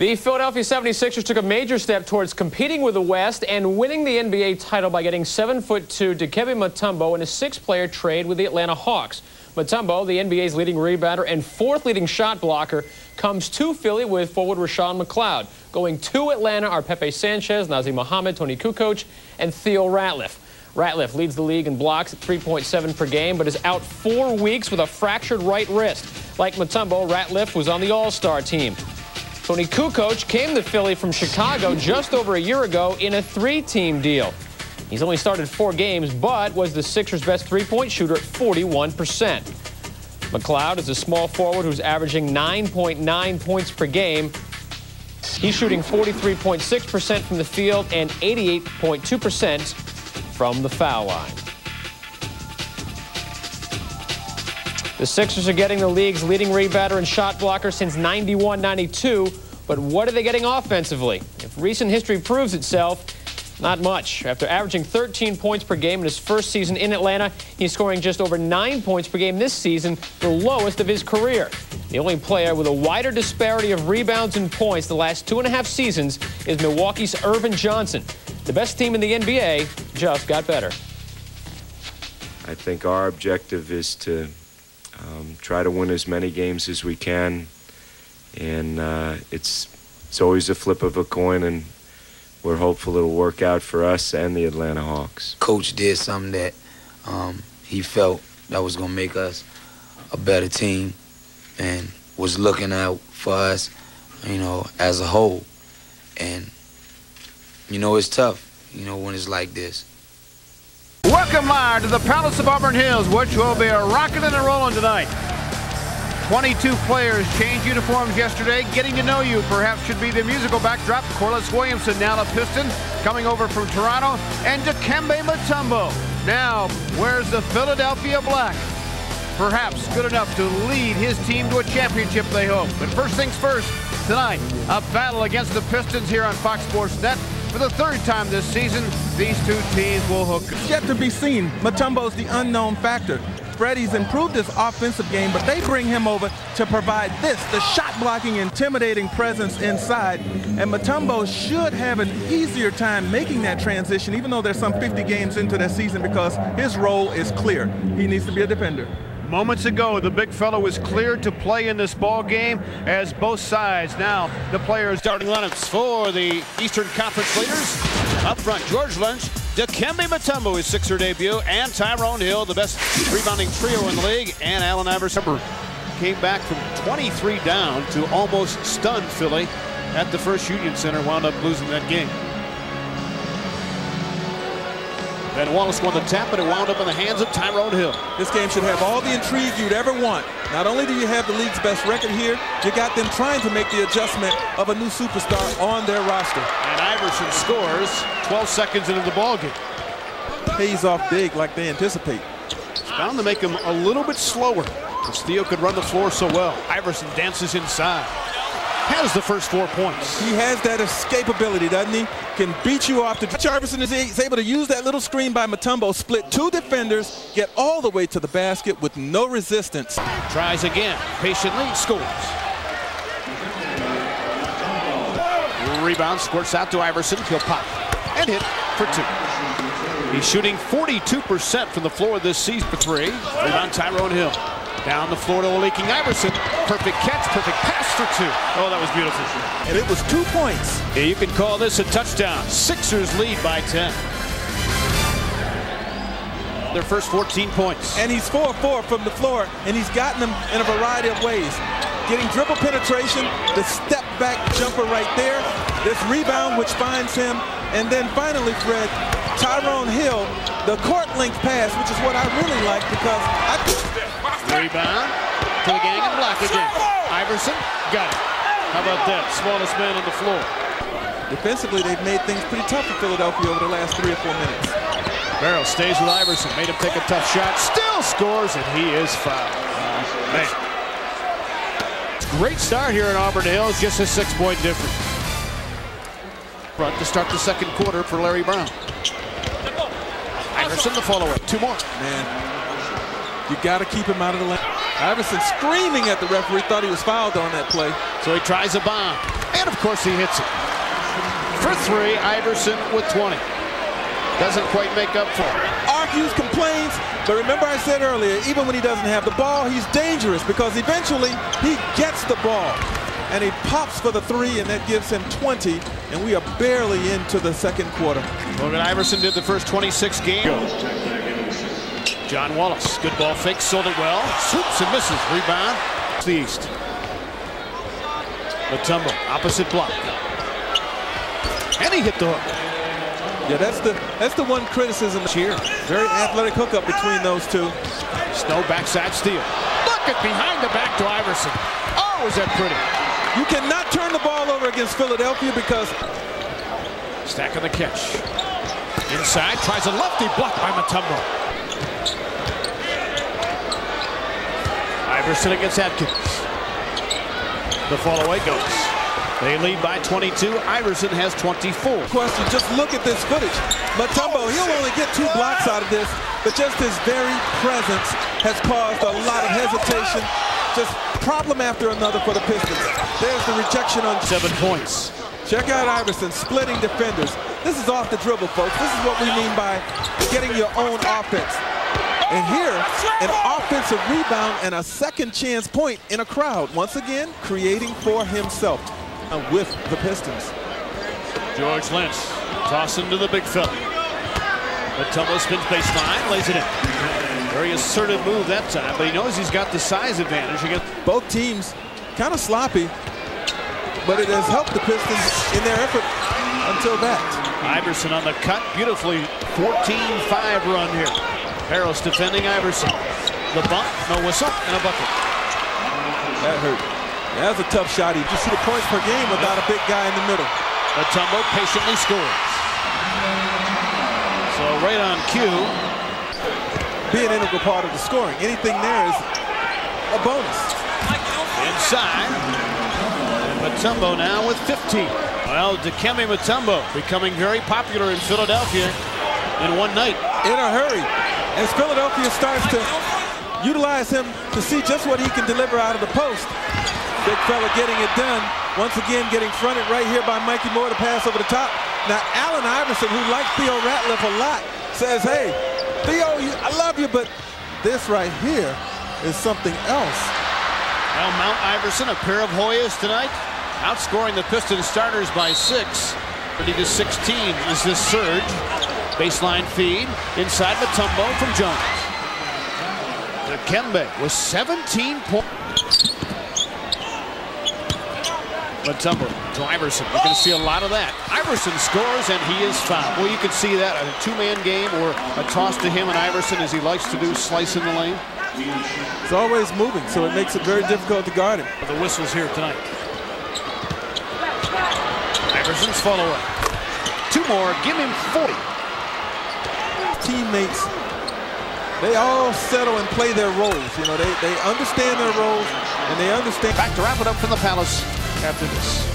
The Philadelphia 76ers took a major step towards competing with the West and winning the NBA title by getting 7'2" Dikembe Mutombo in a six-player trade with the Atlanta Hawks. Mutombo, the NBA's leading rebounder and fourth leading shot blocker, comes to Philly with forward Roshown McLeod. Going to Atlanta are Pepe, Sanchez, Nazr, Mohammed, Toni, Kukoc, and Theo Ratliff. Ratliff leads the league in blocks at 3.7 per game, but is out 4 weeks with a fractured right wrist. Like Mutombo, Ratliff was on the All-Star team. Toni Kukoc came to Philly from Chicago just over a year ago in a 3-team deal. He's only started 4 games, but was the Sixers' best three-point shooter at 41%. McLeod is a small forward who's averaging 9.9 points per game. He's shooting 43.6% from the field and 88.2% from the foul line. The Sixers are getting the league's leading rebounder and shot blocker since 91-92, but what are they getting offensively? If recent history proves itself, not much. After averaging 13 points per game in his first season in Atlanta, he's scoring just over 9 points per game this season, the lowest of his career. The only player with a wider disparity of rebounds and points the last 2.5 seasons is Milwaukee's Irvin Johnson. The best team in the NBA just got better. I think our objective is to try to win as many games as we can, and it's always a flip of a coin, and we're hopeful it'll work out for us and the Atlanta Hawks. Coach did something that he felt that was going to make us a better team and was looking out for us, you know, as a whole. And, you know, it's tough, you know, when it's like this. Welcome live to the Palace of Auburn Hills, which will be a rocking and a rolling tonight. 22 players changed uniforms yesterday. Getting to know you perhaps should be the musical backdrop. Corliss Williamson, now a Piston, coming over from Toronto, and Dikembe Mutombo now wears the Philadelphia black. Perhaps good enough to lead his team to a championship, they hope. But first things first, tonight, a battle against the Pistons here on Fox Sports Net. For the 3rd time this season, these two teams will hook. Yet to be seen. Mutombo's the unknown factor. Freddie's improved his offensive game, but they bring him over to provide this, the shot-blocking, intimidating presence inside. And Mutombo should have an easier time making that transition, even though there's some 50 games into that season, because his role is clear. He needs to be a defender. Moments ago, the big fellow was cleared to play in this ball game as both sides. Now, the players. Starting lineups for the Eastern Conference leaders. Up front, George Lynch, Dikembe Mutombo, his Sixer debut, and Tyrone Hill, the best rebounding trio in the league, and Allen Iverson. Came back from 23 down to almost stun Philly at the First Union Center, wound up losing that game. Van Wallace won the tap, but it wound up in the hands of Tyrone Hill. This game should have all the intrigue you'd ever want. Not only do you have the league's best record here, you got them trying to make the adjustment of a new superstar on their roster. And Iverson scores 12 seconds into the ballgame. Pays off big like they anticipate. It's bound to make him a little bit slower, because Theo could run the floor so well. Iverson dances inside. Has the first 4 points. He has that escapability, doesn't he? Can beat you off. Iverson is able to use that little screen by Mutombo, split 2 defenders, get all the way to the basket with no resistance. Tries again, patiently, scores. Rebound, squirts out to Iverson. He'll pop and hit for 2. He's shooting 42% from the floor this season for 3. Rebound, Tyrone Hill. Down the floor to the leaking Iverson. Perfect catch, perfect pass for 2. Oh, that was beautiful. And it was 2 points. Yeah, you can call this a touchdown. Sixers lead by 10. Their first 14 points. And he's 4-4 from the floor, and he's gotten them in a variety of ways. Getting dribble penetration, the step back jumper right there, this rebound which finds him, and then finally, Fred, Tyrone Hill, the court length pass, which is what I really like, because rebound to the gang and block again. Iverson got it. How about that? Smallest man on the floor. Defensively, they've made things pretty tough for Philadelphia over the last 3 or 4 minutes. Barrow stays with Iverson. Made him take a tough shot. Still scores, and he is fouled. Man. Great start here in Auburn Hills. Just a 6-point difference. Front to start the second quarter for Larry Brown. Iverson the follow-up. 2 more. Man, you got to keep him out of the lane. Iverson screaming at the referee, thought he was fouled on that play. So he tries a bomb. And, of course, he hits it. For 3, Iverson with 20. Doesn't quite make up for it. Argues, complains, but remember I said earlier, even when he doesn't have the ball, he's dangerous because eventually he gets the ball. And he pops for the 3, and that gives him 20, and we are barely into the second quarter. Logan Iverson did the first 26 games. John Wallace, good ball fake, sold it well. Swoops and misses, rebound. To the east. Mutombo, opposite block. And he hit the hook. Yeah, that's the one criticism here. Very athletic hookup between those two. Snow backside steal. Look at behind the back to Iverson. Oh, is that pretty? You cannot turn the ball over against Philadelphia because... Stacking the catch. Inside, tries a lefty, blocked by Mutombo. Iverson against Atkins. The fall away goes. They lead by 22. Iverson has 24. Question, just look at this footage. Mutombo, he'll only get 2 blocks out of this, but just his very presence has caused a lot of hesitation. Just problem after another for the Pistons. There's the rejection on 7 points. Check out Iverson splitting defenders. This is off the dribble, folks. This is what we mean by getting your own offense. And here, an offensive rebound and a second chance point in a crowd. Once again, creating for himself with the Pistons. George Lynch tossing to the big fella. Mutombo spins baseline, lays it in. Very assertive move that time, but he knows he's got the size advantage against both teams. Kind of sloppy, but it has helped the Pistons in their effort until that. Iverson on the cut, beautifully 14-5 run here. Harris defending Iverson. The bump, no whistle, and a bucket. That hurt. That was a tough shot. He just see the points per game without a big guy in the middle. Mutombo patiently scores. So right on cue. Be an integral part of the scoring. Anything there is a bonus. Inside. And Mutombo now with 15. Well, Dikembe Mutombo becoming very popular in Philadelphia in one night. In a hurry. As Philadelphia starts to utilize him to see just what he can deliver out of the post. Big fella getting it done. Once again getting fronted right here by Mikey Moore to pass over the top. Now Allen Iverson, who likes Theo Ratliff a lot, says, hey, Theo, I love you, but this right here is something else. Well, Mount Iverson, a pair of Hoyas tonight, outscoring the Pistons starters by 6. 30-16 is this surge. Baseline feed, inside Mutombo from Jones. Dikembe with 17 points. Mutombo to Iverson. You're going to see a lot of that. Iverson scores and he is fouled. Well, you can see that in a 2-man game or a toss to him and Iverson, as he likes to do, slice in the lane. It's always moving, so it makes it very difficult to guard him. The whistles here tonight. Iverson's follow-up. 2 more, give him 40. Teammates, they all settle and play their roles. You know, they understand their roles and they understand. Back to wrap it up from the Palace after this.